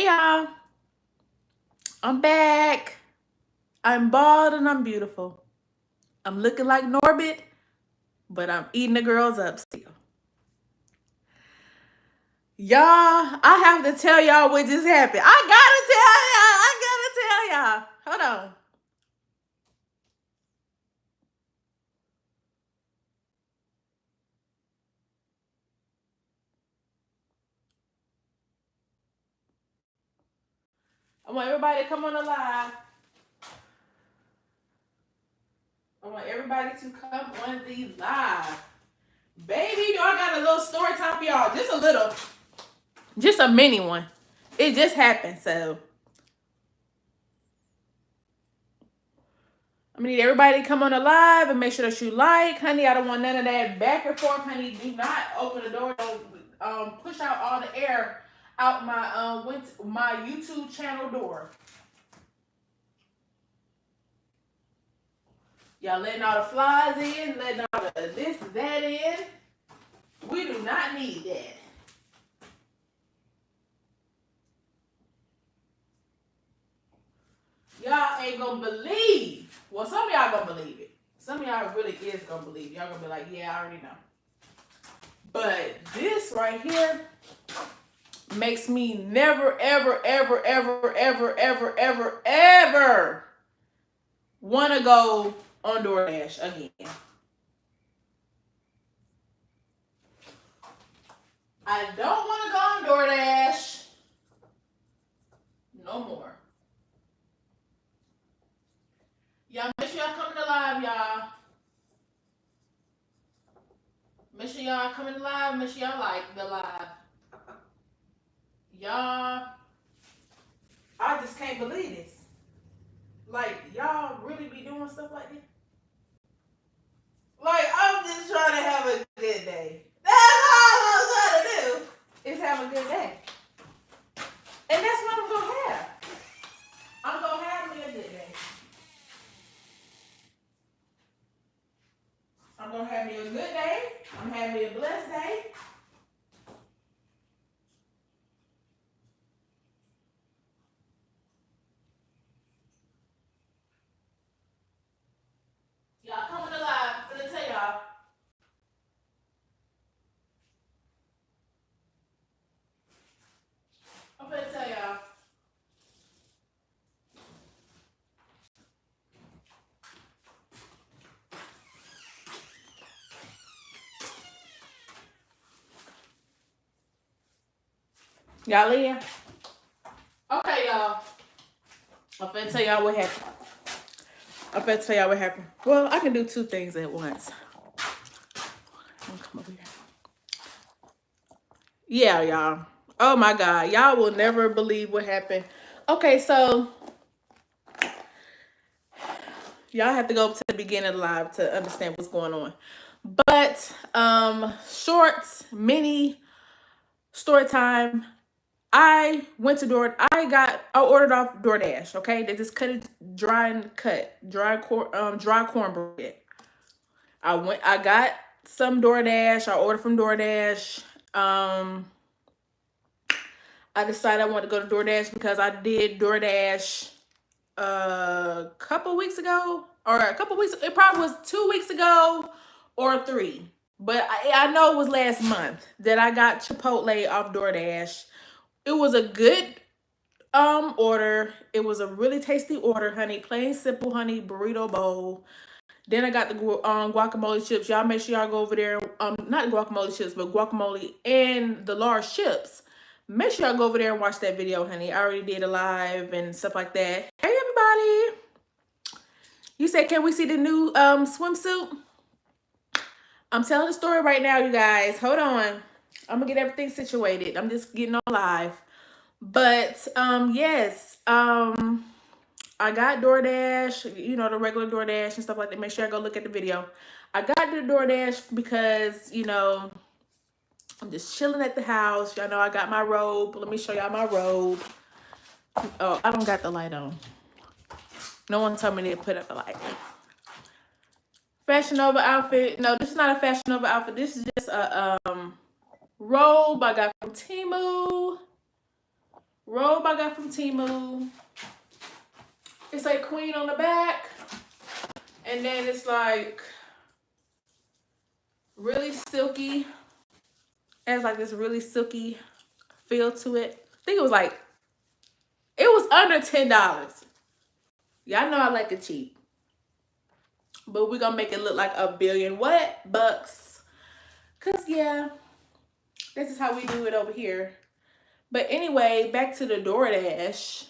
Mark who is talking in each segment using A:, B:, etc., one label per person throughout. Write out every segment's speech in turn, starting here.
A: y'all. I'm back. I'm bald and I'm beautiful. I'm looking like Norbit, but I'm eating the girls up still. Y'all, I have to tell y'all what just happened. I gotta tell y'all. Hold on. I want everybody to come on the live. I want everybody to come on the live. Baby, y'all got a little story time for y'all. Just a little. Just a mini one. It just happened, so. I'm gonna need everybody to come on the live and make sure that you like. Honey, I don't want none of that back and forth. Honey, do not open the door. Don't push out all the air out my YouTube channel door. Y'all letting all the flies in, letting all the this, that in. We do not need that. Y'all ain't gonna believe. Well, some of y'all gonna believe it. Some of y'all really is gonna believe. Y'all gonna be like, yeah, I already know. But this right here makes me never, ever, ever, ever, ever, ever, ever, ever want to go on DoorDash again. I don't want to go on DoorDash no more. Y'all make sure y'all come to the live, y'all. Make sure y'all come in the live. Make sure y'all like the live. Y'all, I just can't believe this. Like, y'all really be doing stuff like this? Like, I'm just trying to have a good day. That's all I'm trying to do, is have a good day. And that's what I'm going to have. I'm going to have me a good day. I'm going to have me a good day. I'm going to have me a blessed day. Y'all coming alive. I'm going to tell y'all. I'm going to tell y'all. Y'all in? Okay, y'all. I'm finna tell y'all what happened. Well, I can do two things at once. Come over here. Yeah, y'all. Oh my God. Y'all will never believe what happened. Okay, so y'all have to go up to the beginning of the live to understand what's going on. But short, mini story time. I went to I ordered off DoorDash. Okay, they just cut it dry cornbread. I got some DoorDash. I ordered from DoorDash. I decided I wanted to go to DoorDash because I did DoorDash a couple weeks ago, it probably was 2 weeks ago or 3. But I know it was last month that I got Chipotle off DoorDash. It was a good order. It was a really tasty order, honey. Plain simple, honey, burrito bowl. Then I got the guacamole chips. Y'all make sure y'all go over there. Not guacamole chips, but guacamole and the large chips. Make sure y'all go over there and watch that video, honey. I already did a live and stuff like that. Hey, everybody. You said, can we see the new swimsuit? I'm telling the story right now, you guys. Hold on. I'm going to get everything situated. I'm just getting on live. But, yes. I got DoorDash, you know, the regular DoorDash and stuff like that. Make sure I go look at the video. I got the DoorDash because, you know, I'm just chilling at the house. Y'all know I got my robe. Let me show y'all my robe. Oh, I don't got the light on. No one told me to put up the light. Fashion Nova outfit. No, this is not a Fashion Nova outfit. This is just a robe I got from Temu. robe I got from Temu. It's like queen on the back. And then it's like really silky. It has like this really silky feel to it. I think it was under $10. Y'all know I like it cheap. But we're gonna make it look like a billion what? Bucks. Cause yeah, this is how we do it over here. But anyway, back to the DoorDash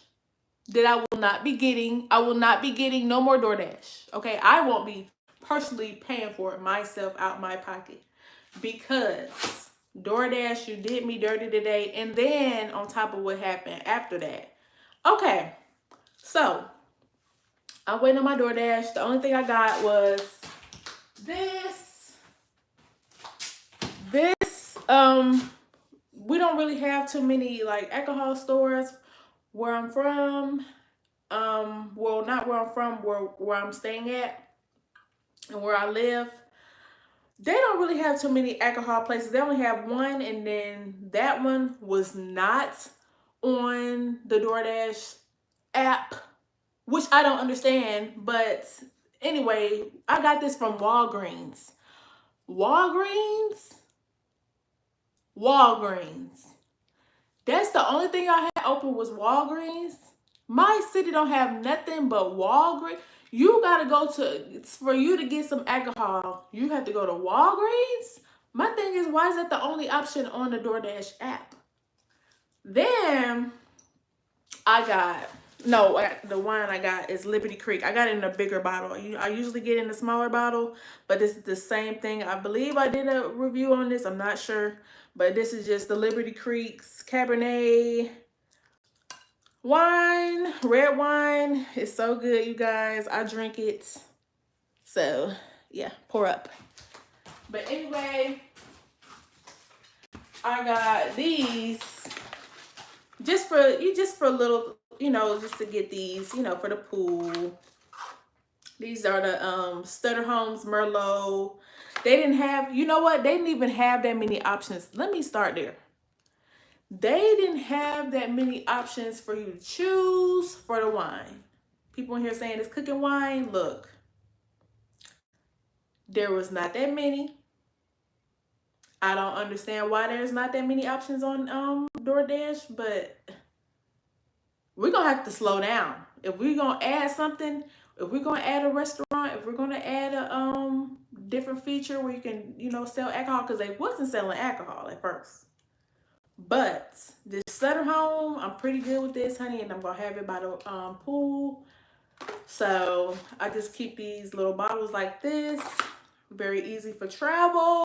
A: that I will not be getting. I will not be getting no more DoorDash. Okay, I won't be personally paying for it myself out my pocket. Because DoorDash, you did me dirty today. And then on top of what happened after that. Okay, so I'm waiting on my DoorDash. The only thing I got was this. We don't really have too many like alcohol stores where I'm from. Well, not where I'm from, where I'm staying at and where I live. They don't really have too many alcohol places. They only have one, and then that one was not on the DoorDash app, which I don't understand. But anyway, I got this from Walgreens. Walgreens. That's the only thing I had open was Walgreens. My city don't have nothing but Walgreens. You gotta go to, for you to get some alcohol, you have to go to Walgreens. My thing is, why is that the only option on the DoorDash app? Then the wine I got is Liberty Creek. I got it in a bigger bottle. I usually get in a smaller bottle, but this is the same thing. I believe I did a review on this. I'm not sure, but this is just the Liberty Creek's Cabernet wine, red wine. It's so good, you guys. I drink it. So yeah, pour up. But anyway, I got these just for a little, just to get these, for the pool. These are the Sutter Homes Merlot. They didn't have, you know what? They didn't even have that many options. Let me start there. They didn't have that many options for you to choose for the wine. People in here saying it's cooking wine. Look, there was not that many. I don't understand why there's not that many options on DoorDash, but we're going to have to slow down. If we're going to add something, if we're going to add a restaurant, if we're going to add a different feature where you can, sell alcohol, because they wasn't selling alcohol at first. But this Sutter Home, I'm pretty good with this, honey, and I'm going to have it by the pool. So I just keep these little bottles like this. Very easy for travel.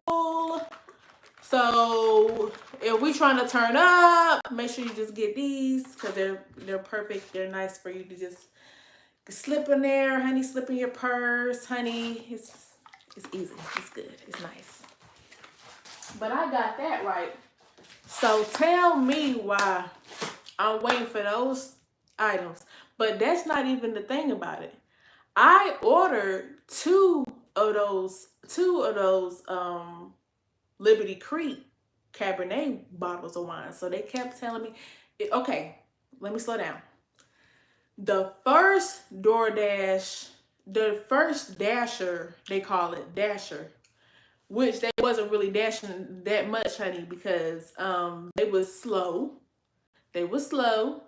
A: So if we trying to turn up, make sure you just get these because they're perfect. They're nice for you to just slip in there, honey. Slip in your purse, honey. It's easy. It's good. It's nice. But I got that right. So tell me why I'm waiting for those items. But that's not even the thing about it. I ordered two of those Liberty Creek Cabernet bottles of wine. So they kept telling me, okay, let me slow down. The first DoorDash, the first Dasher, they call it Dasher, which they wasn't really dashing that much, honey, because they was slow. They was slow.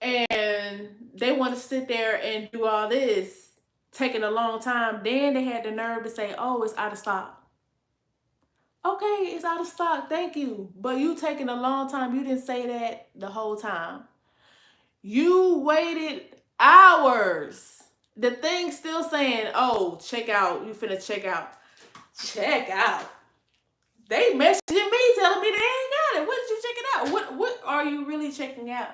A: And they want to sit there and do all this, taking a long time. Then they had the nerve to say, oh, it's out of stock. Okay, it's out of stock. Thank you. But you taking a long time. You didn't say that the whole time. You waited hours. The thing's still saying, oh, check out. You finna check out. Check out. They messaging me telling me they ain't got it. What did you check it out? What are you really checking out?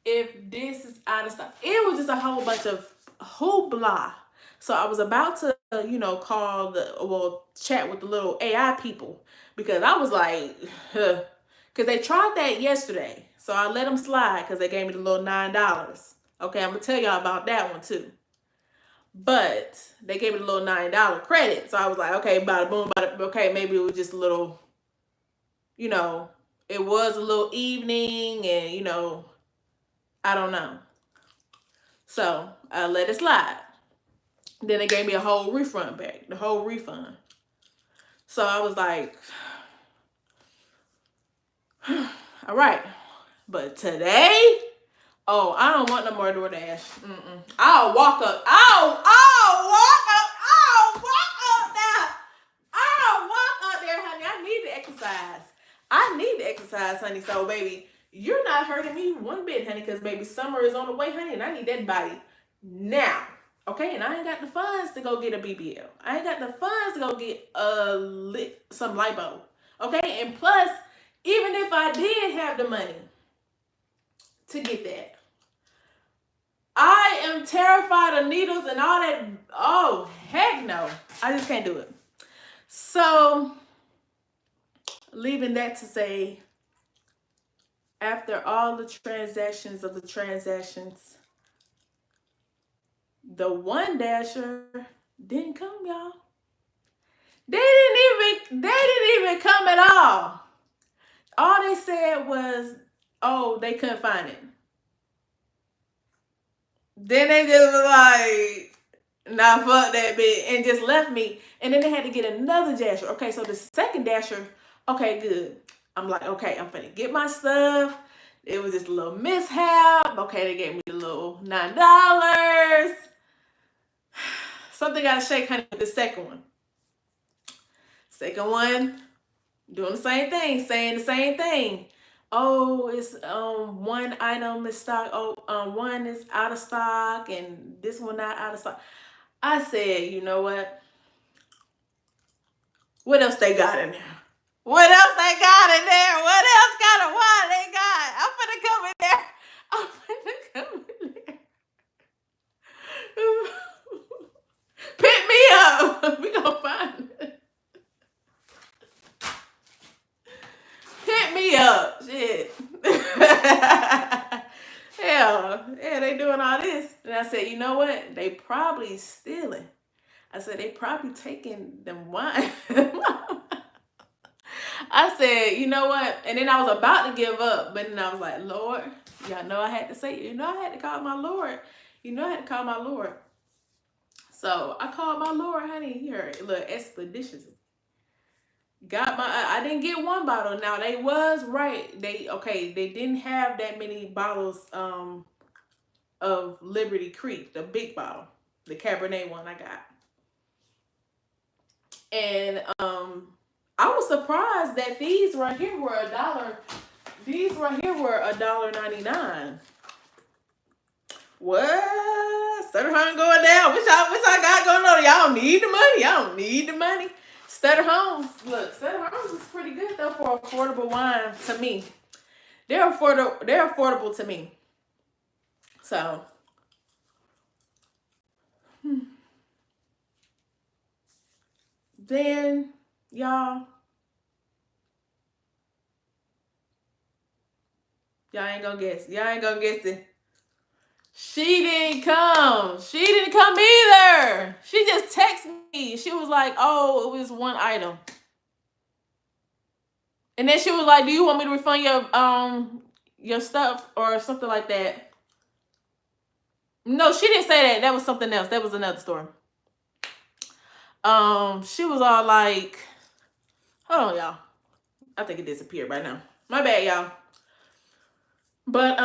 A: If this is out of stock. It was just a whole bunch of hoopla. So I was about to, call chat with the little AI people because I was like, because they tried that yesterday. So I let them slide because they gave me the little $9. Okay, I'm going to tell y'all about that one too. But they gave me the little $9 credit. So I was like, okay, bada boom, okay, maybe it was just a little, it it was a little evening and, you know, I don't know. So I let it slide. Then they gave me a whole refund back, the whole refund. So I was like, all right. But today, oh, I don't want no more DoorDash. I'll walk up. I'll walk up. I'll walk up there, honey. I need to exercise, honey. So, baby, you're not hurting me one bit, honey, because, baby, summer is on the way, honey, and I need that body now. Okay, and I ain't got the funds to go get a BBL. I ain't got the funds to go get some lipo. Okay, and plus, even if I did have the money to get that, I am terrified of needles and all that. Oh, heck no. I just can't do it. So, leaving that to say, after all the transactions, the one dasher didn't come, y'all. They didn't even come at all. All they said was, oh, they couldn't find it. Then they just was like, nah, fuck that bitch, and just left me. And then they had to get another dasher. Okay, so the second dasher, okay, good. I'm like, okay, I'm finna get my stuff. It was just a little mishap. Okay, they gave me a little $9. Something gotta shake, honey, with the second one. Second one, doing the same thing, saying the same thing. Oh, it's one item is stock. Oh, one is out of stock, and this one not out of stock. I said, you know what? What else they got in there? What else they got in there? What else kind of wine they got? I'm finna come in there. Pick me up. We gonna find it. Pick me up. Shit. Hell, yeah, they doing all this. And I said, you know what? They probably stealing. I said, they probably taking them wine. I said, you know what? And then I was about to give up, but then I was like, Lord, y'all know I had to say, you know, I had to call my Lord. You know, I had to call my Lord. So I called my Lord, honey. He heard a little expeditious. Got my, I didn't get one bottle. Now they was right. They didn't have that many bottles of Liberty Creek, the big bottle, the Cabernet one I got. And I was surprised that these right here were $1. These right here were $1.99. What? Stutter Home going down. Which I got going on? Y'all don't need the money. Y'all don't need the money. Stutter Homes. Look, Stutter Homes is pretty good though for affordable wine to me. They're affordable to me. So. Then, y'all ain't gonna guess. Y'all ain't gonna guess it. She didn't come. She didn't come either. She just texted me. She was like, oh, it was one item. And then she was like, do you want me to refund your stuff or something like that? No, she didn't say that. That was something else. That was another story. She was all like, hold on, y'all. I think it disappeared right now. My bad, y'all. But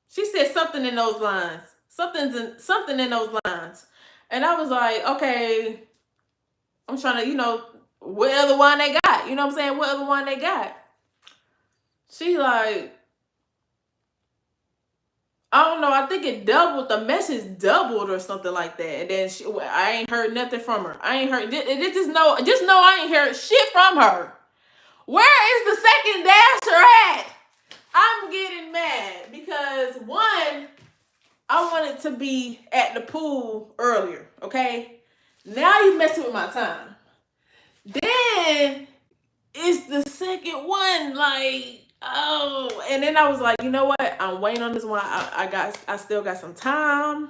A: she said something in those lines. Something in those lines. And I was like, okay, I'm trying to, you know, what other wine they got? You know what I'm saying? What other wine they got? She like, I don't know. I think it doubled. The message doubled or something like that. And then I ain't heard nothing from her. I ain't heard. Just know I ain't heard shit from her. Where is the second dasher at? I'm getting mad because one, I wanted to be at the pool earlier. Okay, now you messing with my time. Then it's the second one, like. Oh, and then I was like, you know what? I'm waiting on this one. I still got some time.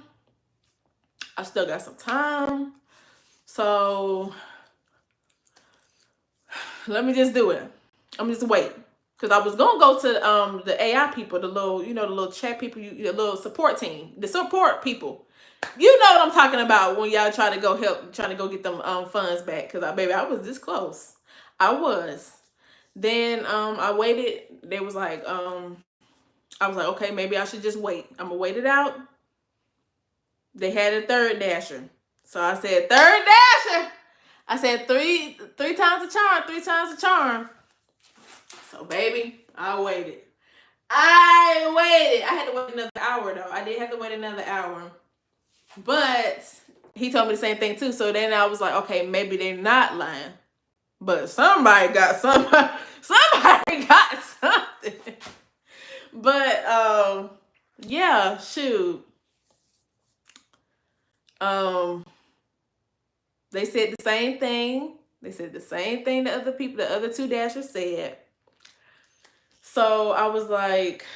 A: So let me just do it. I'm just wait. Because I was gonna go to the AI people, the little, the little chat people, the little support team, the support people. You know what I'm talking about when y'all try to go help, trying to go get them funds back. Cause baby, I was this close. I was. Then I waited. They was like, I was like, okay, maybe I should just wait. I'm gonna wait it out. They had a third dasher. So I said, third dasher. I said three times a charm, 3 times a charm. So baby, I waited. I had to wait another hour though. I did have to wait another hour. But he told me the same thing too. So then I was like, okay, maybe they're not lying. But somebody got somebody. Somebody got something. But yeah, shoot. They said the same thing. They said the same thing the other two dashers said. So I was like,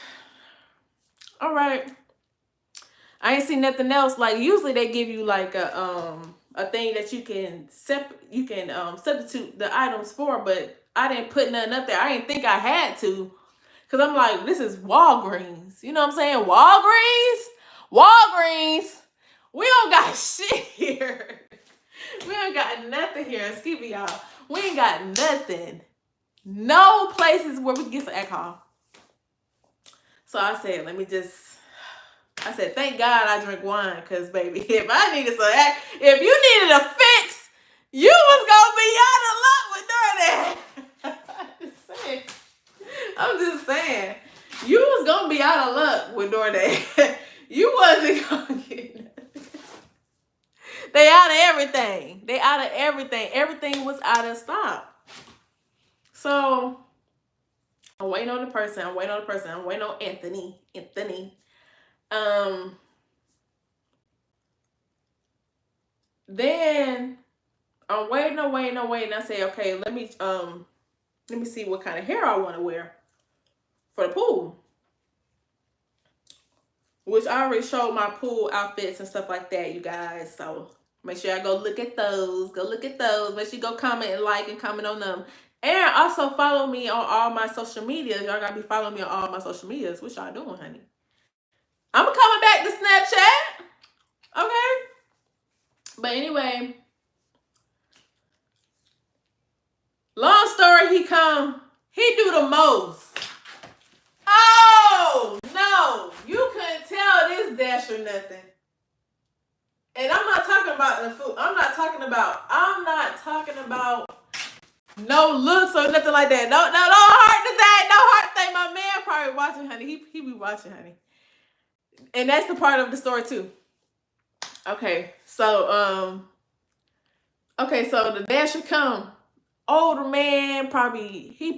A: all right. I ain't seen nothing else. Like usually they give you like a thing that you can substitute the items for, but I didn't put nothing up there. I didn't think I had to. Cause I'm like, this is Walgreens. You know what I'm saying? Walgreens. We don't got shit here. We ain't got nothing here. Excuse me, y'all. We ain't got nothing. No places where we can get some alcohol. So I said, thank God I drink wine, cause baby, if you needed a fix, you was gonna be out of luck with DoorDash. I'm just saying, you was gonna be out of luck with DoorDash. You wasn't gonna get nothing. They out of everything. Everything was out of stock. So I'm waiting on the person. I'm waiting on Anthony. Then I'm waiting. I say, okay, let me see what kind of hair I want to wear for the pool. Which I already showed my pool outfits and stuff like that, you guys. So make sure y'all go look at those. Make sure you go comment and like and comment on them. And also follow me on all my social medias. Y'all gotta be following me on all my social medias. What y'all doing, honey? I'm coming back to Snapchat. Okay. But anyway, long story, he do the most. Oh no, you couldn't tell this Dasher nothing. And I'm not talking about the food. I'm not talking about no looks or nothing like that. No heart to that. No heart thing. My man probably watching, honey. He be watching, honey. And that's the part of the story too. Okay, so the Dasher come. Older man, probably his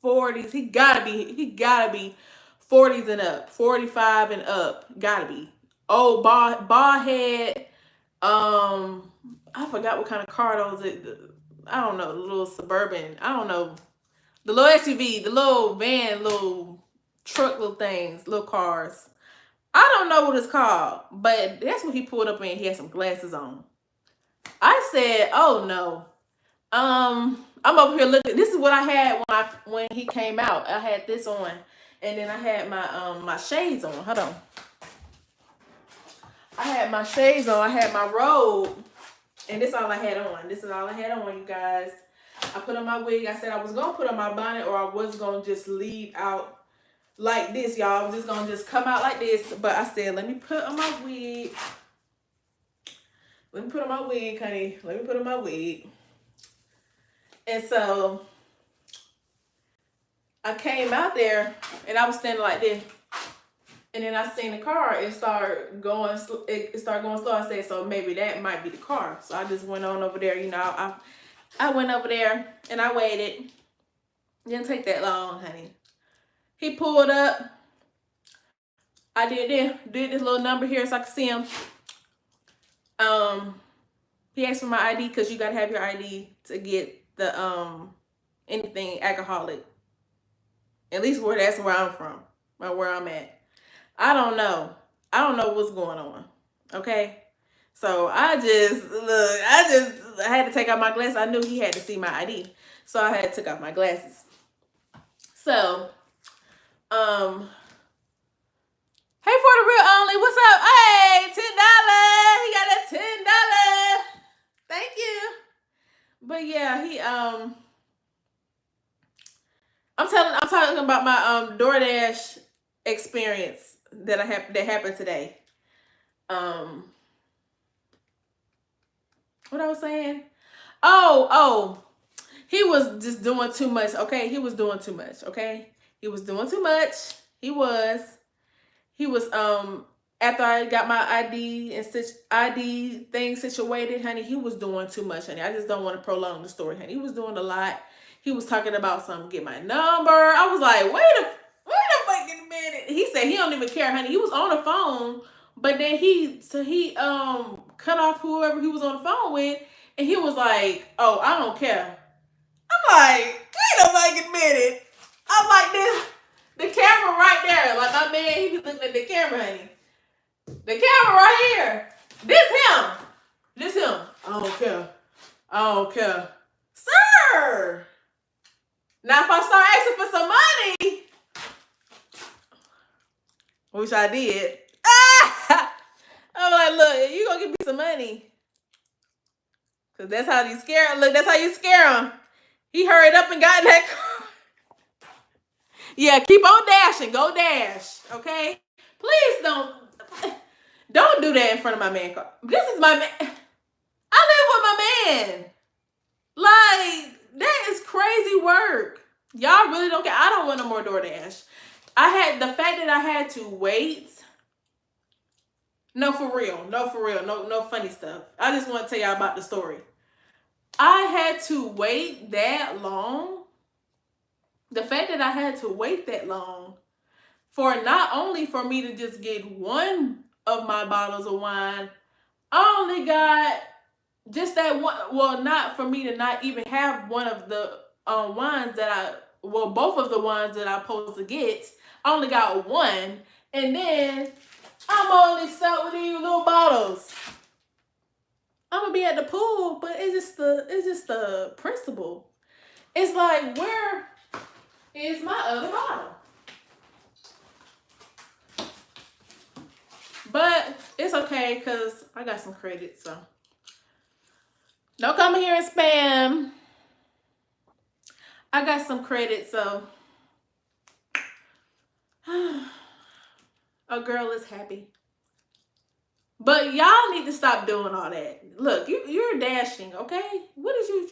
A: 40s. He gotta be 40s and up, 45 and up. Gotta be. Old bald head. I forgot what kind of car those. I don't know. The little Suburban. I don't know. The little SUV, the little van, little truck, little things, little cars. I don't know what it's called, but that's what he pulled up in. He had some glasses on. I said, "Oh no." I'm over here looking. This is what I had when he came out. I had this on, and then I had my shades on. Hold on. I had my shades on. I had my robe, and this is all I had on. You guys. I put on my wig. I said I was gonna put on my bonnet, or I was gonna just leave out like this, y'all. I was just gonna come out like this, but I said, let me put on my wig. Let me put on my wig, honey. Let me put on my wig. And so I came out there and I was standing like this. And then I seen the car. It started going slow. I said, so maybe that might be the car. So I just went on over there. I went over there and I waited. Didn't take that long, honey. He pulled up. I did this little number here so I could see him. He asked for my ID because you gotta have your ID to get the anything alcoholic. At least that's where I'm from, or where I'm at. I don't know what's going on. Okay, So I had to take out my glasses. I knew he had to see my ID. So I had to take off my glasses. So, hey, for the real only, what's up? Hey, $10. He got that $10. Thank you. But yeah, I'm talking about my DoorDash experience that happened today. What I was saying? Oh, he was just doing too much. Okay, he was doing too much. Okay, he was doing too much. He was after I got my ID and ID thing situated, honey, he was doing too much, honey. I just don't want to prolong the story, honey. He was doing a lot. He was talking about something, get my number. I was like, wait a fucking minute. He said he don't even care, honey. He was on the phone, but then he cut off whoever he was on the phone with, and he was like, oh, I don't care. I'm like, wait a fucking minute. I'm like this. The camera right there. Like my man, he be looking at the camera, honey. The camera right here. This him. This him. I don't care. I don't care. Sir. Now if I start asking for some money, which I did. I'm like, look, you gonna give me some money. Cause that's how you scare him. Look, that's how you scare him. He hurried up and got in that car. Yeah, keep on dashing. Go dash. Okay? Please don't do that in front of my man car. This is my man. I live with my man. Like, that is crazy work. Y'all really don't care. I don't want no more DoorDash. The fact that I had to wait. No, for real. No funny stuff. I just want to tell y'all about the story. I had to wait that long. The fact that I had to wait that long for not only for me to just get one of my bottles of wine, I only got just that one. Well, not for me to not even have one of the wines both of the wines that I supposed to get. I only got one, and then I'm only stuck with these little bottles. I'm gonna be at the pool, but it's just the principle. It's like, where is my other bottle? But it's okay because I got some credit, so don't come here and spam. I got some credit, so a girl is happy. But y'all need to stop doing all that. Look, you're dashing, okay? What is you?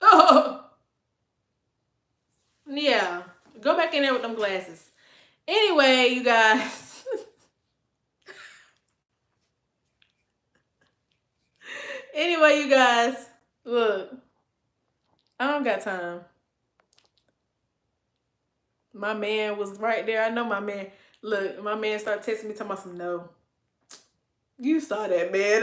A: Oh, yeah. Go back in there with them glasses. Anyway, you guys. Anyway, you guys. Look, I don't got time. My man was right there. I know my man. Look, my man started texting me talking about some no. You saw that, man.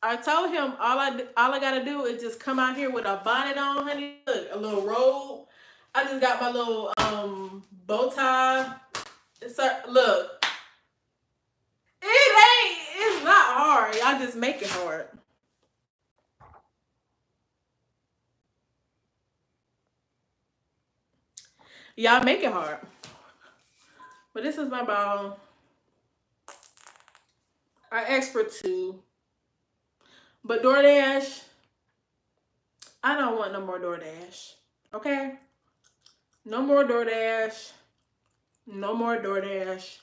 A: I told him all I gotta do is just come out here with a bonnet on, honey. Look, a little robe. I just got my little bow tie. So, look, it's not hard. Y'all just make it hard. Y'all make it hard. But this is my bottle. I asked for 2. But DoorDash, I don't want no more DoorDash. Okay? No more DoorDash. No more DoorDash.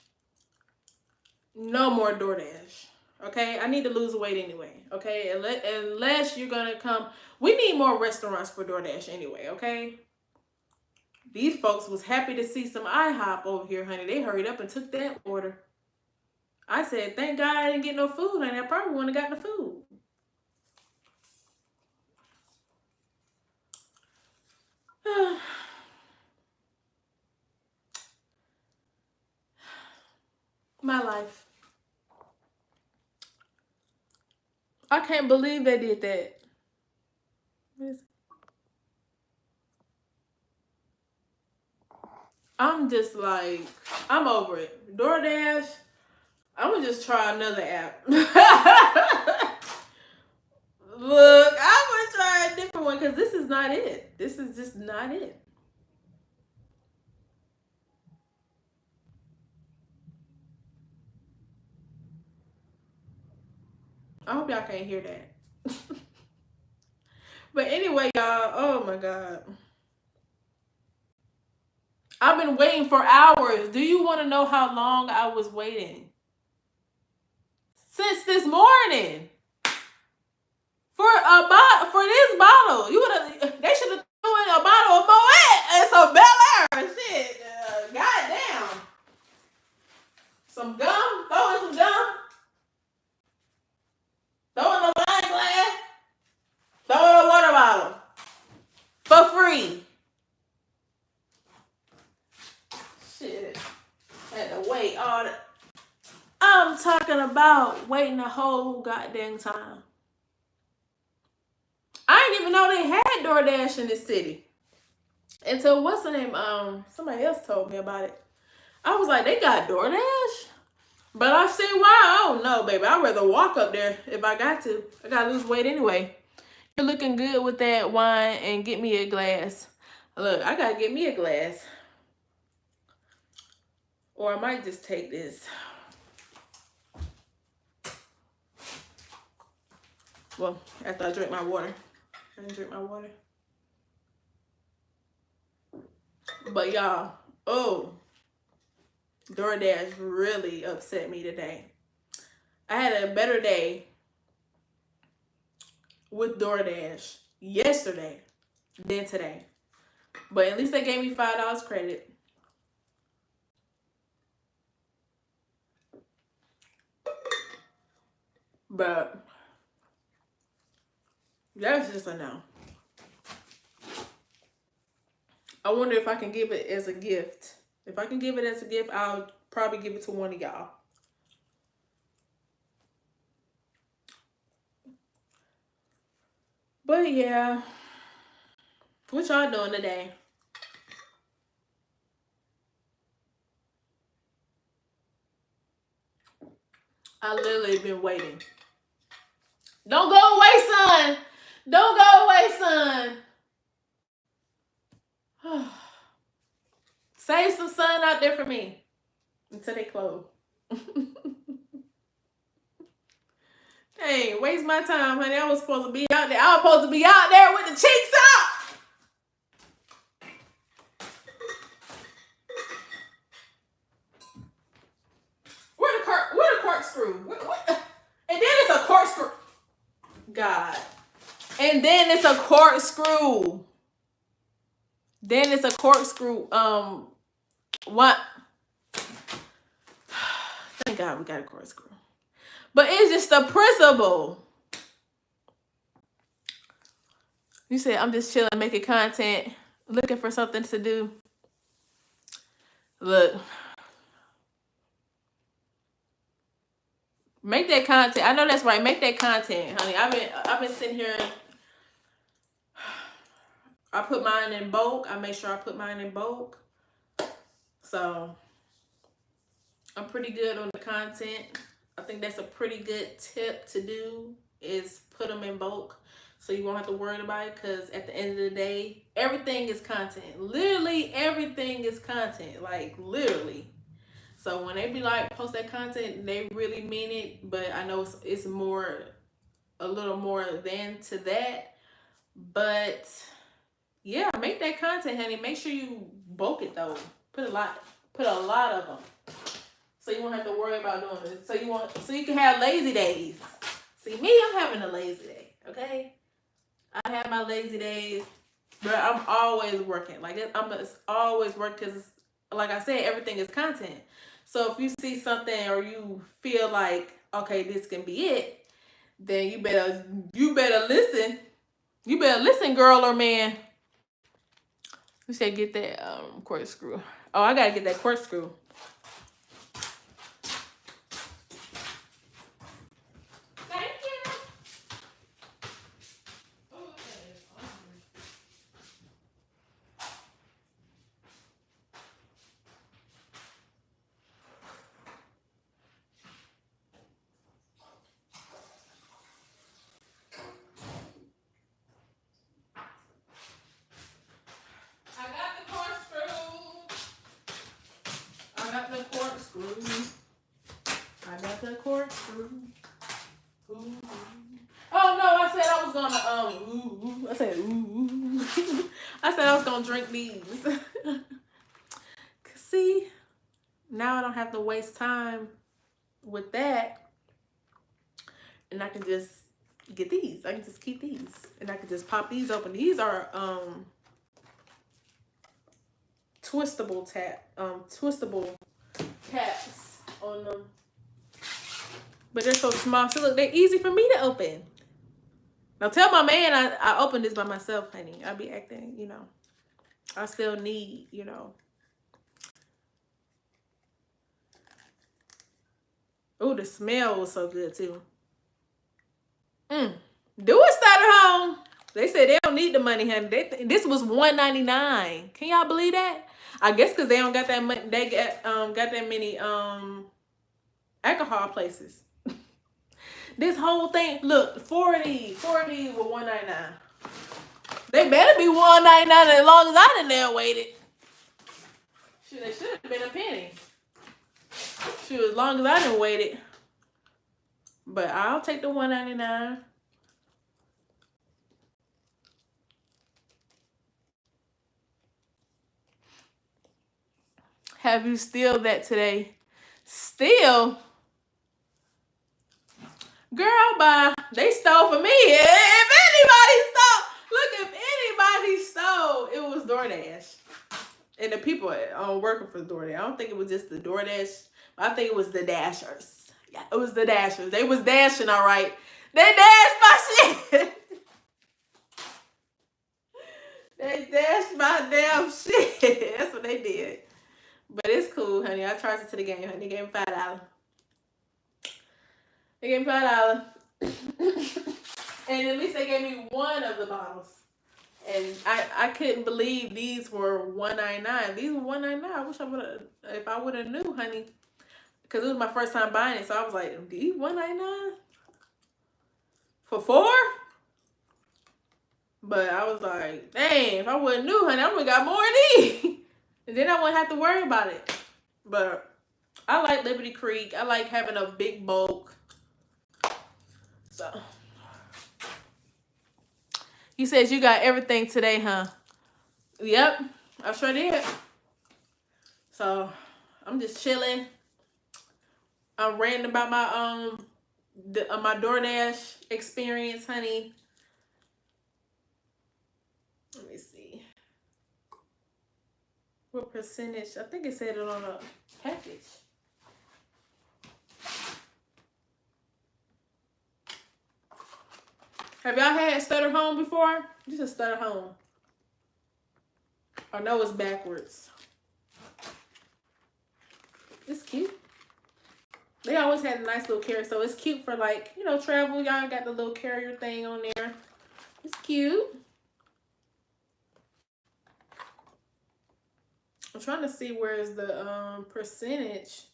A: No more DoorDash. Okay? I need to lose weight anyway. Okay? Unless you're going to come. We need more restaurants for DoorDash anyway. Okay? These folks was happy to see some IHOP over here, honey. They hurried up and took that order. I said, thank God I didn't get no food, honey. I probably wouldn't have gotten the food. My life. I can't believe they did that. I'm just like, I'm over it. DoorDash, I'm gonna just try another app. Look, I'm gonna try a different one because this is not it. This is just not it. I hope y'all can't hear that. But anyway, y'all, oh my God. I've been waiting for hours. Do you want to know how long I was waiting? Since this morning. For this bottle. They should have thrown in a bottle of Moet and some Bel Air. Shit. Goddamn. Some gum. Throw in some gum. Throw in a wine glass. Throw in a water bottle. For free. Shit. Had to wait all that. I'm talking about waiting a whole goddamn time. I didn't even know they had DoorDash in this city. Until what's the name? Somebody else told me about it. I was like, they got DoorDash? But I see why. I don't know, baby. I'd rather walk up there if I got to. I gotta lose weight anyway. You're looking good with that wine and get me a glass. Look, I gotta get me a glass. Or I might just take this. Well, after I drink my water. I didn't drink my water. But y'all, oh, DoorDash really upset me today. I had a better day with DoorDash yesterday than today. But at least they gave me $5 credit. But that's just a no. I wonder if I can give it as a gift. If I can give it as a gift, I'll probably give it to one of y'all. But yeah. What y'all doing today? I literally been waiting. Don't go away, son. Don't go away, son. Save some sun out there for me until they close. Hey, waste my time, honey. I was supposed to be out there. I was supposed to be out there with the cheeks out. Where the corkscrew? What? And then it's a corkscrew. God. And then it's a corkscrew. Then it's a corkscrew. What? Thank God we got a corkscrew. But it's just the principle. You said I'm just chilling, making content, looking for something to do. Look. Make that content. I know that's right. Make that content, honey. I've been sitting here. I put mine in bulk. I make sure I put mine in bulk. So I'm pretty good on the content. I think that's a pretty good tip to do, is put them in bulk so you won't have to worry about it, because at the end of the day, everything is content. Literally everything is content. Like literally. So when they be like, post that content, they really mean it. But I know it's more, a little more than to that. But yeah, make that content, honey. Make sure you bulk it though. Put a lot of them. So you won't have to worry about doing it. So you can have lazy days. See me, I'm having a lazy day. Okay? I have my lazy days, but I'm always working. Like I'm always working because, like I said, everything is content. So if you see something or you feel like, okay, this can be it, then you better listen. You better listen, girl or man. You said get that corkscrew. Oh, I gotta get that corkscrew. Thank you. back to the chorus. Oh no, I said I was gonna I said I said I was gonna drink these. See, now I don't have to waste time with that, and I can just get these. I can just keep these, and I can just pop these open. These are twistable caps on them, but they're so small. So look, they're easy for me to open. Now tell my man I opened this by myself, honey. I'll be acting, you know. I still need, you know. Oh, the smell was so good too. Do it, starter home. They said they don't need the money, honey. This was $1.99. Can y'all believe that? I guess because they don't got that money. They got that many alcohol places. This whole thing, look, 4 of these were $1.99. They better be $1.99 as long as I didn't there waited. Shoot, they should have been a penny. Shoot, as long as I didn't wait it. But I'll take the $1.99. Have you steal that today? Steal? Girl, bye. They stole for me. If anybody stole, look, if anybody stole, it was DoorDash. And the people working for DoorDash. I don't think it was just the DoorDash. I think it was the Dashers. Yeah, it was the Dashers. They was dashing, all right. They dashed my shit. They dashed my damn shit. That's what they did. But it's cool, honey. I charged it to the game, honey. They gave me $5. They gave me $5. And at least they gave me one of the bottles. And I couldn't believe these were $1.99. These were $1.99. I wish I would have, if I would have knew, honey. Because it was my first time buying it. So I was like, these $1.99? For 4? But I was like, dang, if I wouldn't knew, honey, I would have got more of these. And then I wouldn't have to worry about it. But I like Liberty Creek. I like having a big bulk. So. He says you got everything today, huh? Yep, I sure did. So I'm just chilling. I'm ranting about my my DoorDash experience, honey. Let me see. What percentage? I think it said it on a package. Have y'all had Stutter Home before? This is Stutter Home. I know it's backwards. It's cute. They always had a nice little carrier, so it's cute for, like, you know, travel. Y'all got the little carrier thing on there. It's cute. I'm trying to see where's the percentage.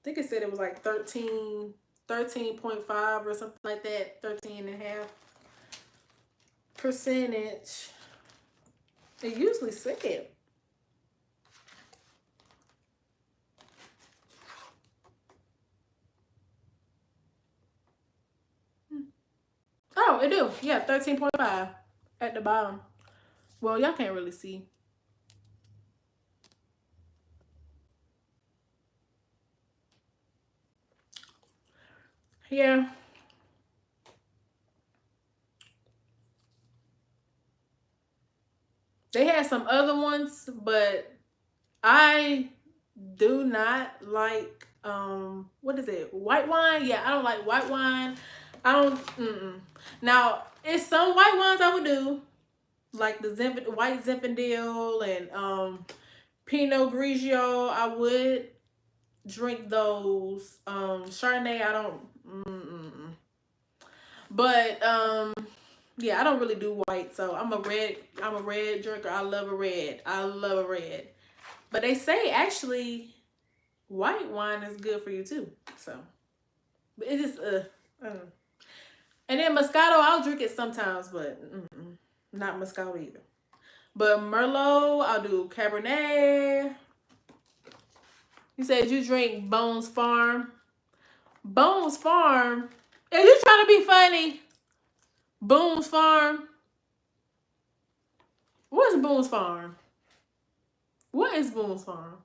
A: I think it said it was like 13.5 or something like that. 13.5%. It usually said. Oh, it do. Yeah, 13.5 at the bottom. Well, y'all can't really see. Yeah. They had some other ones, but I do not like, what is it? White wine? Yeah, I don't like white wine. I don't, Now, it's some white wines I would do, like the white Zinfandel and Pinot Grigio. I would drink those. Chardonnay, I don't, But, yeah, I don't really do white, so I'm a red drinker. I love a red. But they say, actually, white wine is good for you, too. So, but it's just, And then Moscato, I'll drink it sometimes, but not Moscato either. But Merlot, I'll do Cabernet. You said you drink Bones Farm. Boone's Farm. Are you trying to be funny? Boone's Farm. What's Boone's Farm? What is Boone's Farm?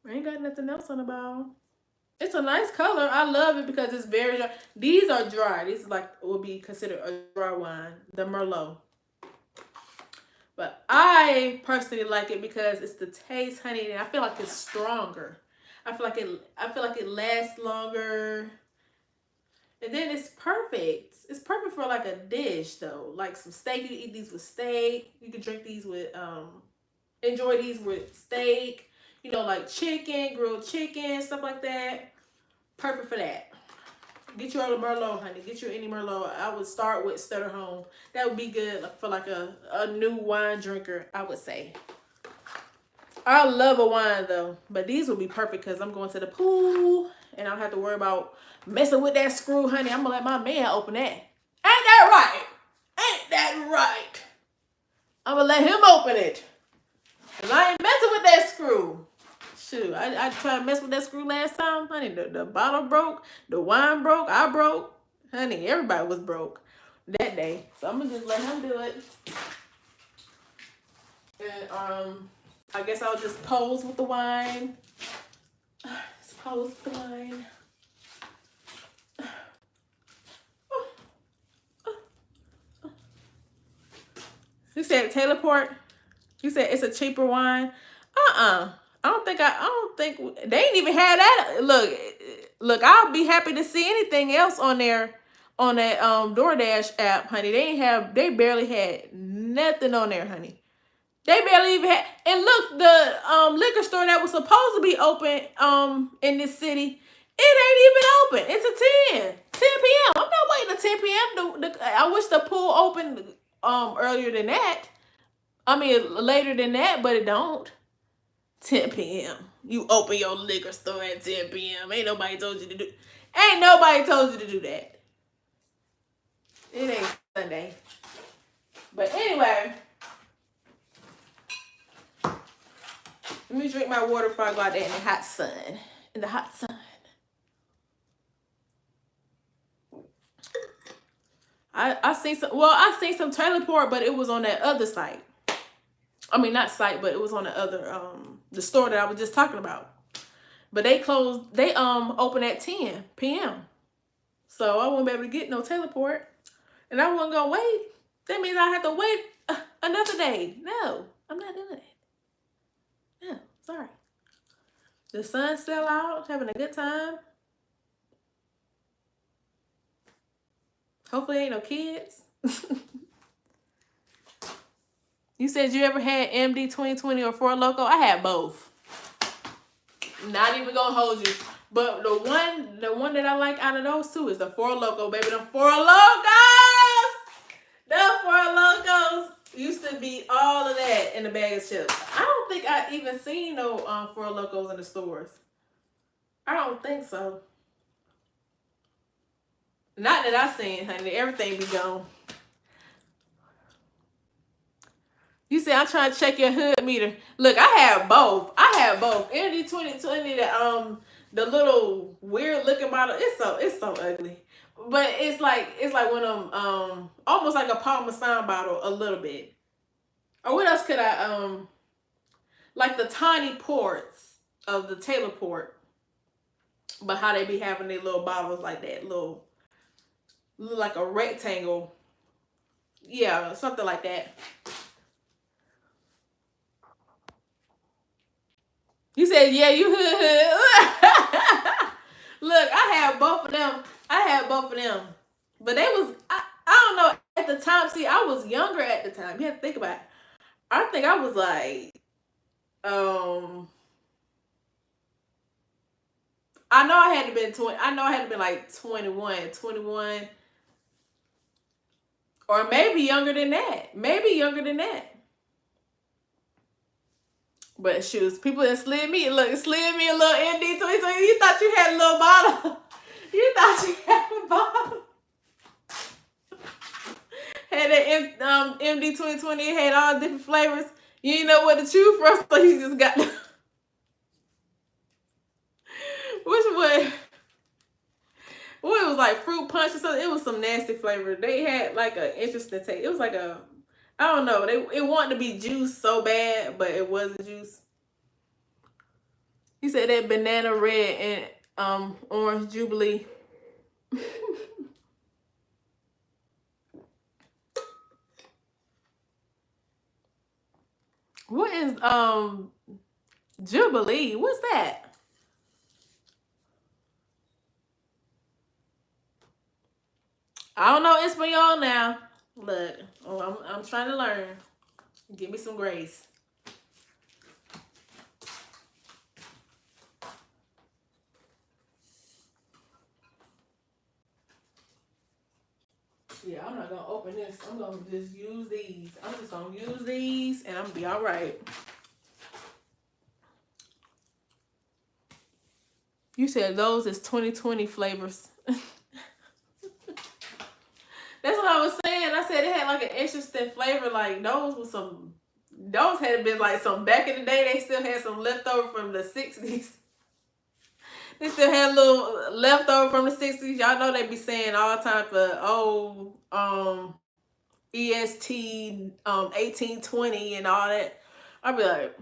A: I ain't got nothing else on the bottle. It's a nice color. I love it because it's very dry. These are dry. These like will be considered a dry wine, the Merlot. But I personally like it because it's the taste, honey, and I feel like it's stronger. I feel like it lasts longer. And then it's perfect. It's perfect for like a dish though. Like some steak. You can eat these with steak. You can drink these with enjoy these with steak. You know, like chicken, grilled chicken, stuff like that. Perfect for that. Get you a Merlot, honey. Get you any Merlot. I would start with Stutter Home. That would be good for like a new wine drinker, I would say. I love a wine though, but these would be perfect because I'm going to the pool and I don't have to worry about messing with that screw, honey. I'm gonna let my man open that. Ain't that right? Ain't that right? I'm gonna let him open it. Cause I ain't messing with that screw. Shoot, I tried to mess with that screw last time, honey. The bottle broke, the wine broke, I broke. Honey, everybody was broke that day. So I'm gonna just let him do it. And I guess I'll just pose with the wine. Just pose with the wine. You said Taylor Port? You said it's a cheaper wine? I don't think they ain't even had that. Look, I'll be happy to see anything else on there on that DoorDash app, honey. They barely had nothing on there, honey. They barely even had, and look, the liquor store that was supposed to be open in this city, it ain't even open. It's a 10 p.m. I'm not waiting to 10 p.m. I wish the pool opened earlier than that. I mean later than that, but it don't. 10 p.m. You open your liquor store at 10 p.m. Ain't nobody told you to do that. It ain't Sunday. But anyway, let me drink my water before I go out there in the hot sun. In the hot sun. I seen some Taylor Port, but it was on that other site. I mean, not site, but it was on the other the store that I was just talking about. But they closed. They open at 10 p.m. So I won't be able to get no Taylor Port, and I wasn't gonna wait. That means I have to wait another day. No, I'm not doing it. No, sorry. The sun's still out, having a good time. Hopefully, ain't no kids. You said you ever had MD 2020 or Four Loko? I had both. Not even gonna hold you. But the one that I like out of those two is the Four Loko, baby. The Four Lokos! The Four Lokos used to be all of that in the bag of chips. I don't think I even seen no Four Lokos in the stores. I don't think so. Not that I seen, honey. Everything be gone. You say I'm trying to check your hood meter. Look, I have both. MD 2020, the little weird looking bottle. It's so ugly. But it's like one of them almost like a Parmesan bottle a little bit. Or what else could I like the tiny ports of the Taylor Port. But how they be having their little bottles like that, little like a rectangle. Yeah, something like that. You said, yeah, you hood. Look, I had both of them. But they was, I don't know, at the time, see, I was younger at the time. You have to think about it. I think I was like, I know I had to been like 21. Or maybe younger than that. But shoes, people that slid me a little MD 2020. You thought you had a little bottle. You thought you had a bottle. Had that MD 2020, had all different flavors. You didn't know what to choose from, so you just got was like fruit punch or something. It was some nasty flavor. They had like an interesting taste. It was like a, I don't know. It wanted to be juice so bad, but it wasn't juice. He said that banana red and orange jubilee. What is jubilee? What's that? I don't know Espanol now. Look, I'm trying to learn. Give me some grace. Yeah, I'm not gonna open this. I'm gonna just use these. I'm just gonna use these and I'm gonna be all right. You said those is 2020 flavors. That's what I was saying. I said it had like an interesting flavor. Like those had been like some back in the day. They still had some leftover from the 60s. They still had a little leftover from the 60s. Y'all know they be saying all type of EST 1820 and all that. I'd be like,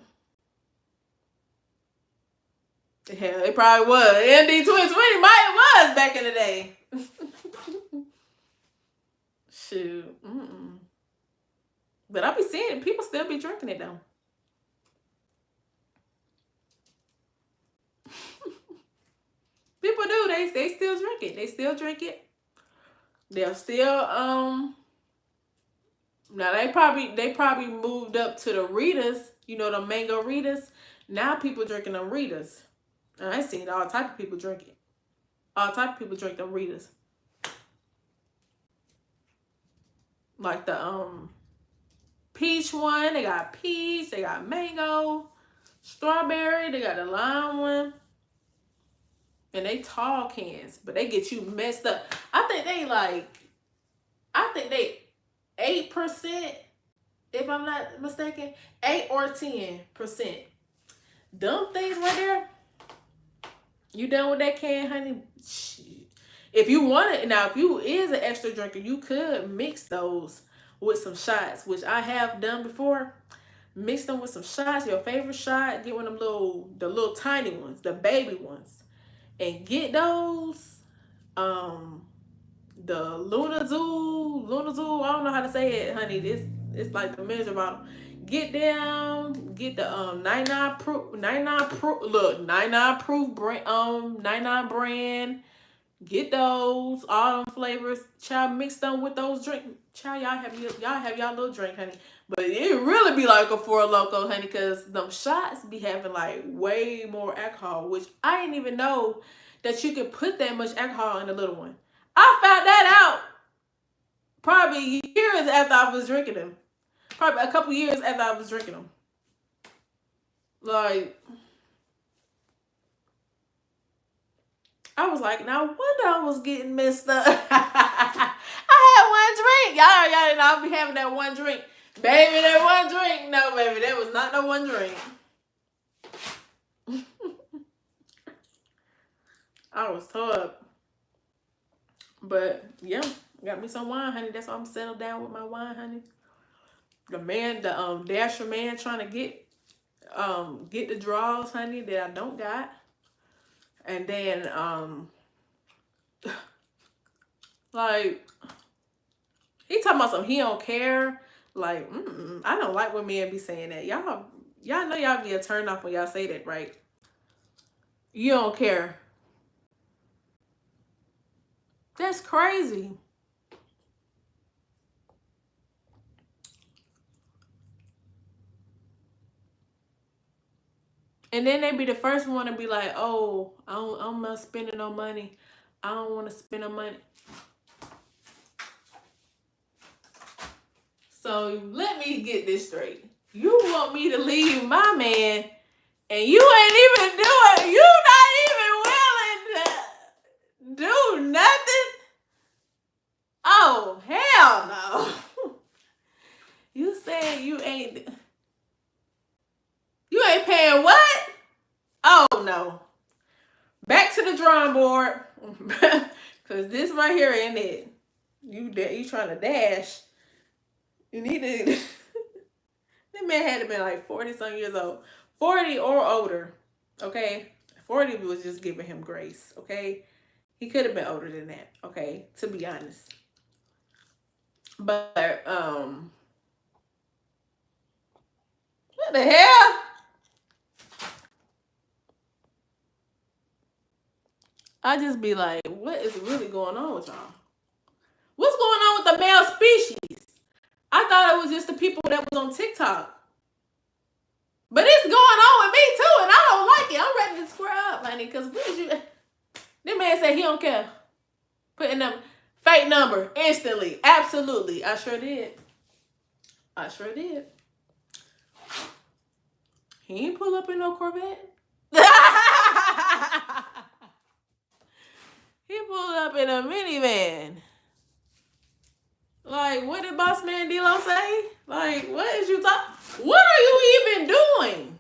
A: hell, it probably was. ND 2020 might was back in the day. Shoot. But I be seeing it. People still be drinking it though. People do. They still drink it. They still drink it. They're still now they probably moved up to the Ritas, you know, the mango Ritas. Now people drinking them Ritas. I seen all type of people drink it. All type of people drink them Ritas. Like the peach one, they got peach, they got mango, strawberry, they got the lime one. And they tall cans, but they get you messed up. I think they 8%, if I'm not mistaken. 8 or 10%. Dumb things right there. You done with that can, honey? Shit. If you want it, now if you is an extra drinker, you could mix those with some shots, which I have done before. Mix them with some shots, your favorite shot. Get one of them the little tiny ones, the baby ones. And get those, the Lunazoo, I don't know how to say it, honey. It's like the measure bottle. Get them, get the 99 proof, look, 99 proof brand, 99 brand. Get those, all them flavors. Child, mix them with those drinks. Child, y'all have y'all little drink, honey. But it really be like a Four Loko, honey, because them shots be having like way more alcohol, which I didn't even know that you could put that much alcohol in a little one. I found that out probably years after I was drinking them. Probably a couple years after I was drinking them. Like, I was like, now wonder I was getting messed up. I had one drink. Y'all know I'll be having that one drink. Baby, that one drink. No, baby, that was not no one drink. I was tore up. But yeah, got me some wine, honey. That's why I'm settled down with my wine, honey. The Dasher man trying to get the draws, honey, that I don't got. And then like he talking about something he don't care. Like, I don't like when men be saying that. Y'all know y'all get turned off when y'all say that, right? You don't care. That's crazy. And then they be the first one to be like, oh, I'm not spending no money. I don't want to spend no money. So let me get this straight. You want me to leave my man and you ain't even doing, you not even willing to do nothing? Oh, hell no. You saying you ain't paying what? Oh no. Back to the drawing board. Cause this right here ain't it. You trying to dash. You need to. That man had to be like 40-some years old. 40 or older. Okay? 40 was just giving him grace. Okay? He could have been older than that. Okay? To be honest. But, what the hell? I just be like, what is really going on with y'all? What's going on with the male species? I thought it was just the people that was on TikTok. But it's going on with me too, and I don't like it. I'm ready to square up, honey, because what did you... This man said he don't care. Putting them fake number instantly. Absolutely. I sure did. I sure did. He ain't pull up in no Corvette. He pulled up in a minivan. Like, what did Boss Man D-Lo say? Like, what is you talking? What are you even doing?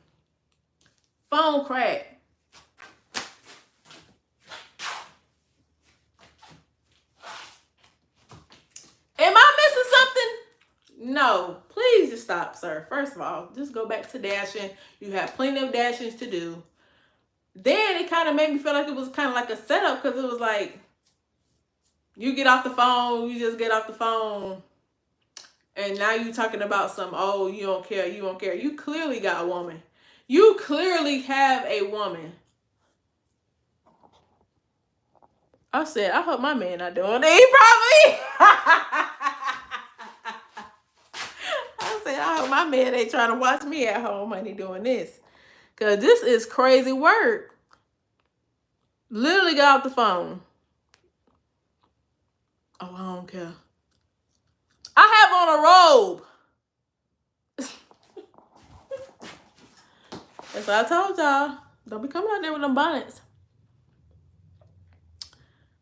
A: Phone crack. Am I missing something? No. Please just stop, sir. First of all, just go back to dashing. You have plenty of dashings to do. Then it kind of made me feel like it was kind of like a setup, because it was like, you get off the phone, you just get off the phone, and now you talking about some, oh, you don't care, you don't care. You clearly got a woman. You clearly have a woman. I said, I hope my man not doing it. He probably. I said, I hope my man ain't trying to watch me at home when he doing this. Because this is crazy work. Literally got off the phone. Oh, I don't care. I have on a robe. That's what I told y'all. Don't be coming out there with them bonnets.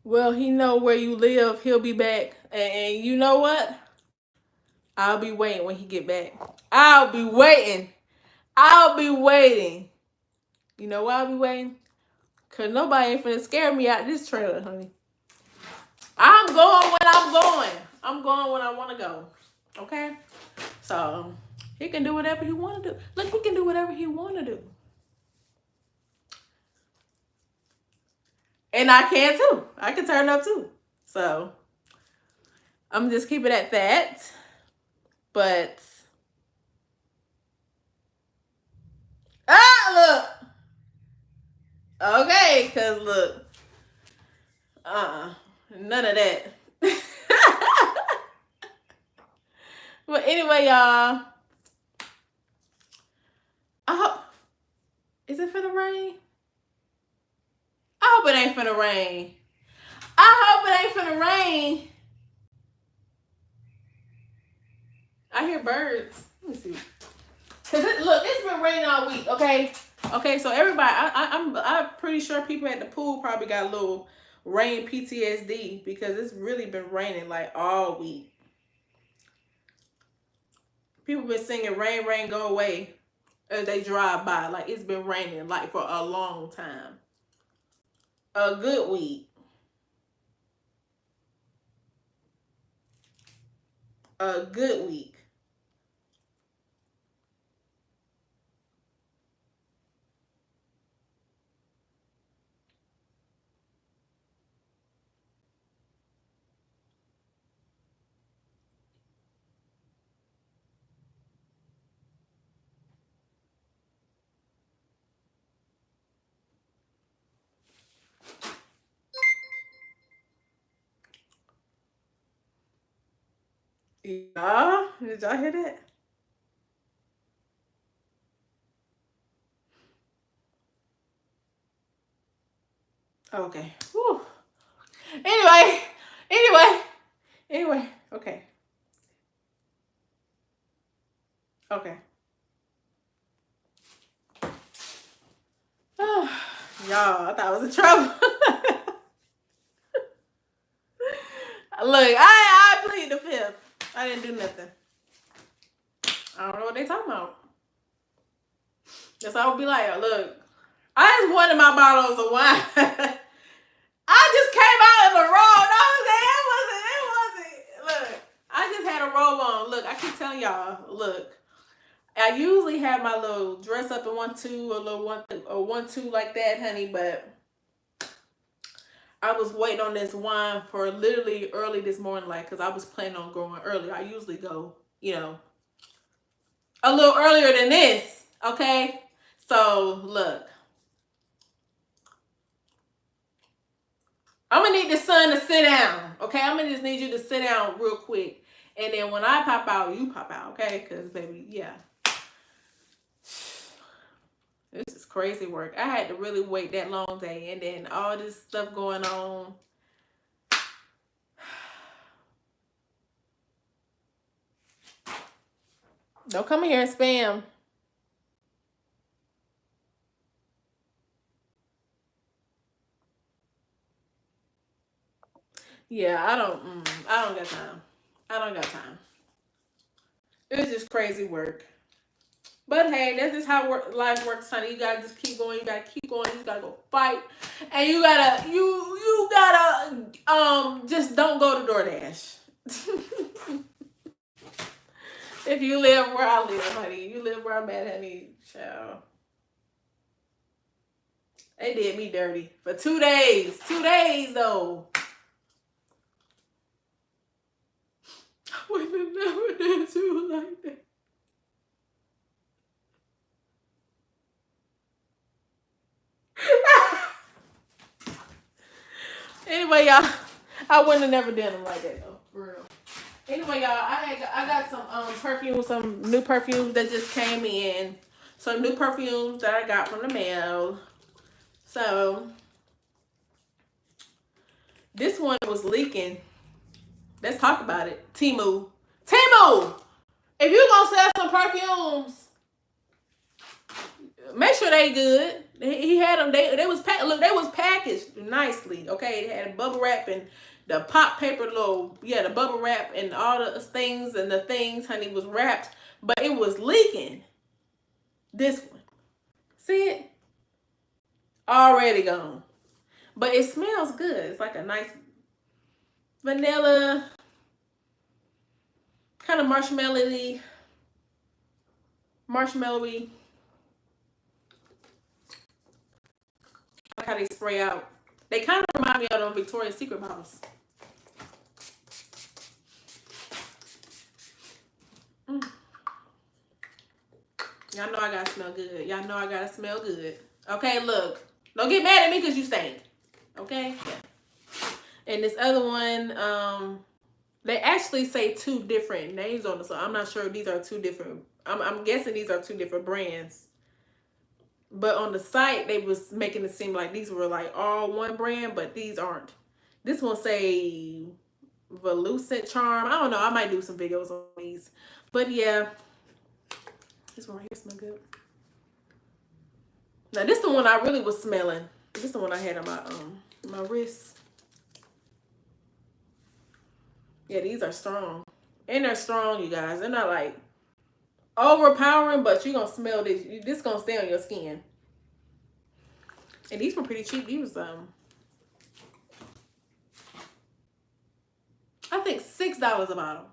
A: Well, he know where you live. He'll be back. And you know what? I'll be waiting when he get back. I'll be waiting. I'll be waiting. You know why I'll be waiting? Because nobody ain't finna scare me out this trailer, honey. I'm going when I'm going. I'm going when I want to go. Okay? So, he can do whatever he want to do. Look, he can do whatever he want to do. And I can too. I can turn up too. So, I'm just keep it at that. But, look. Okay, because look. None of that. But anyway, y'all. I hope. Is it finna rain? I hope it ain't finna rain. I hope it ain't finna rain. I hear birds. Let me see. Cause look, it's been raining all week. Okay. Okay. So everybody, I'm pretty sure people at the pool probably got a little rain PTSD, because it's really been raining like all week. People been singing "Rain, Rain, Go Away" as they drive by. Like, it's been raining like for a long time. A good week. A good week. Yeah, did y'all hear that? Okay. Whew. Anyway. Okay. Okay. Y'all, I thought I was in trouble. Look, I plead the fifth. I didn't do nothing. I don't know what they talking about. That's how I would be like, look, I just wanted my bottles of wine. I just came out in the robe. No, it wasn't. Look, I just had a robe on. Look, I keep telling y'all. Look, I usually have my little dress up in 1-2 or little 1-2 like that, honey. But I was waiting on this wine for literally early this morning, like, cause I was planning on going early. I usually go, a little earlier than this. Okay, so look. I'm gonna need the sun to sit down, okay? I'm gonna just need you to sit down real quick. And then when I pop out, you pop out, okay? Because, baby, yeah. This is crazy work. I had to really wait that long day. And then all this stuff going on. Don't come in here and spam. Yeah, I don't got time. I don't got time. It's just crazy work. But hey, that's just how life works, honey. You gotta just keep going. You gotta keep going. You gotta go fight, and you gotta just don't go to DoorDash. If you live where I live, honey, you live where I'm at, honey, child. They did me dirty for 2 days. 2 days though. I would have never did you like that. Anyway, y'all, I wouldn't have never done them like that though, for real. Anyway, y'all, I got some perfumes, some new perfumes that just came in. Some new perfumes that I got from the mail. So this one was leaking. Let's talk about it. Temu, if you gonna sell some perfumes, make sure they good. He had them. They was packaged nicely. Okay, they had bubble wrap and the pop paper the bubble wrap and all the things, honey, was wrapped, but it was leaking. This one, see it? Already gone, but it smells good. It's like a nice vanilla, kind of marshmallowy. I like how they spray out. They kind of remind me of those Victoria's Secret bottles. Y'all know I gotta smell good. Y'all know I gotta smell good. Okay, look. Don't get mad at me because you stink. Okay? Yeah. And this other one, they actually say 2 different names on it, so I'm not sure these are 2 different. I'm guessing these are 2 different brands. But on the site, they was making it seem like these were like all one brand, but these aren't. This one say Velucent Charm. I don't know. I might do some videos on these. But yeah. This one right here smells good. Now this is the one I really was smelling. This is the one I had on my wrist. Yeah, these are strong. And they're strong, you guys. They're not like overpowering, but you're gonna smell this. This gonna stay on your skin. And these were pretty cheap. These was I think $6 a bottle.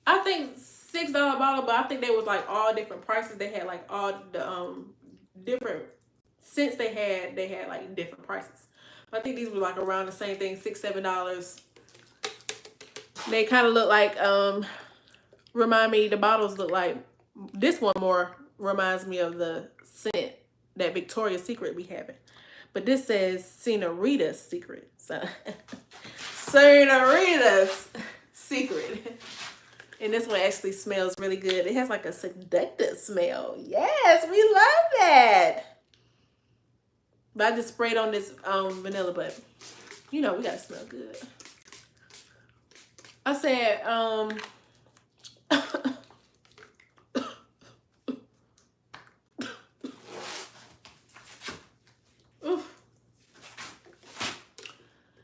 A: I think $6 bottle, but I think they was like all different prices. They had like all the different scents they had like different prices. But I think these were like around the same thing, $6-7. They kind of look like remind me, the bottles look like, this one more reminds me of the scent that Victoria's Secret be having. But this says Senorita's Secret. So Senorita's Secret. And this one actually smells really good. It has like a seductive smell. Yes, we love that. But I just sprayed on this vanilla, but you know, we gotta smell good. I said, oof.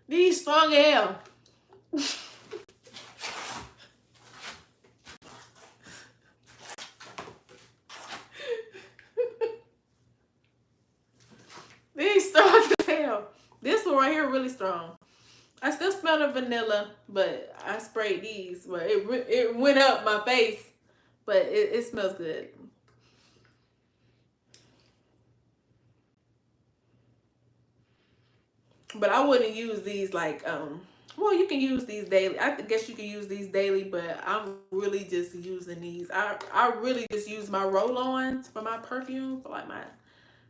A: These strong as hell. These strong as hell. This one right here really strong. I still smell the vanilla, but I sprayed these. But it went up my face, but it smells good. But I wouldn't use these like well, you can use these daily. I guess you can use these daily, but I'm really just using these. I really just use my roll-ons for my perfume, for like my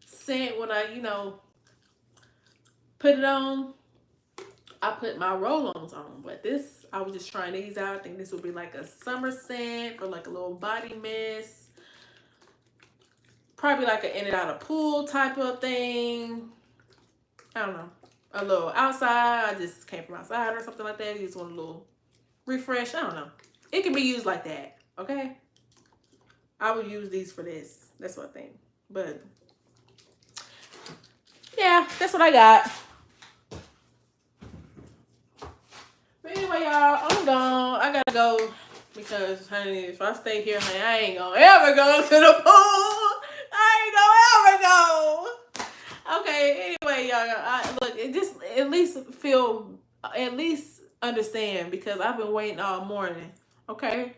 A: scent when I, put it on. I put my roll-ons on. But this, I was just trying these out. I think this would be like a summer scent or like a little body mist. Probably like an in and out of pool type of thing. I don't know. A little outside. I just came from outside or something like that. You just want a little refresh. I don't know. It can be used like that. Okay? I would use these for this. That's what I think. But yeah, that's what I got. But anyway, y'all, I'm gone. I gotta go because, honey, if I stay here, honey, I ain't gonna ever go to the pool. I ain't gonna ever go. Okay, anyway, y'all, look, it just at least understand because I've been waiting all morning. Okay,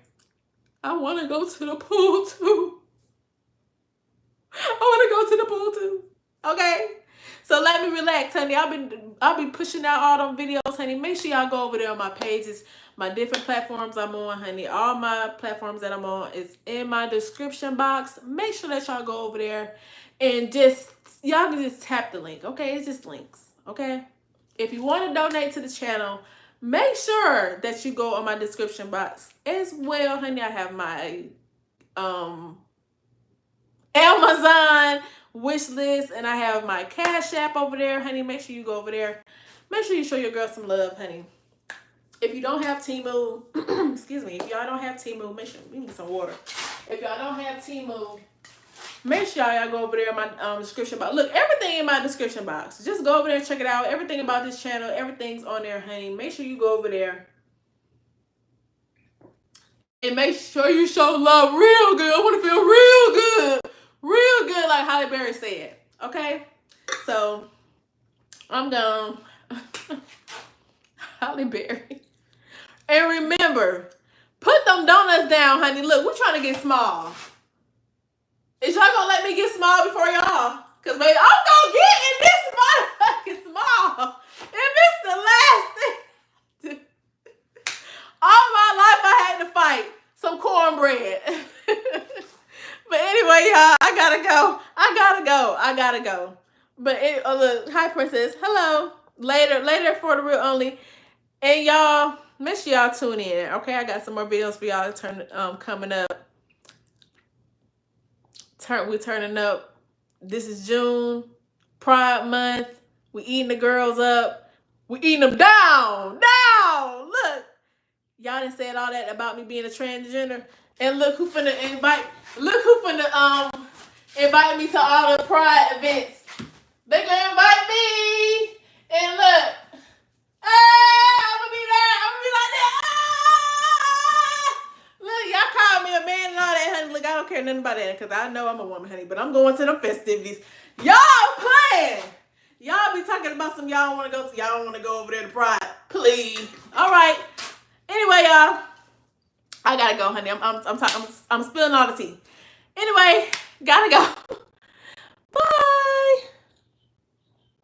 A: I want to go to the pool too. I want to go to the pool too. Okay. So let me relax, honey. I'll be pushing out all them videos, honey. Make sure y'all go over there on my pages, my different platforms I'm on, honey. All my platforms that I'm on is in my description box. Make sure that y'all go over there and y'all can just tap the link, okay? It's just links, okay? If you want to donate to the channel, make sure that you go on my description box as well, honey. I have my Amazon wish list, and I have my Cash App over there, honey. Make sure you go over there. Make sure you show your girl some love, honey. If you don't have Temu, excuse me, if y'all don't have Temu, make sure, we need some water. If y'all don't have Temu, make sure y'all go over there in my description box. Look, everything in my description box. Just go over there and check it out. Everything about this channel, everything's on there, honey. Make sure you go over there. And make sure you show love real good. I want to feel real good. Real good, like Halle Berry said. Okay? So, I'm gone. Halle Berry. And remember, put them donuts down, honey. Look, we're trying to get small. Is y'all gonna let me get small before y'all? Because, baby, I'm gonna get in this motherfucking small. If it's the last thing. All my life I had to fight some cornbread. But anyway, y'all, I gotta go. But look, hi princess, hello. Later for the real only. And y'all, make sure y'all tune in. Okay, I got some more videos for y'all to coming up. We're turning up. This is June, Pride Month. We eating the girls up. We eating them down. Look. Y'all done said all that about me being a transgender. And look who finna invite me to all the Pride events. They gonna invite me. And look. I'm gonna be there. I'm gonna be like that. Look, y'all call me a man and all that, honey. Look, I don't care nothing about that because I know I'm a woman, honey. But I'm going to them festivities. Y'all playing. Y'all be talking about some y'all want to go over there to Pride. Please. All right. Anyway, y'all, I gotta go, honey. I'm spilling all the tea. Anyway, gotta go.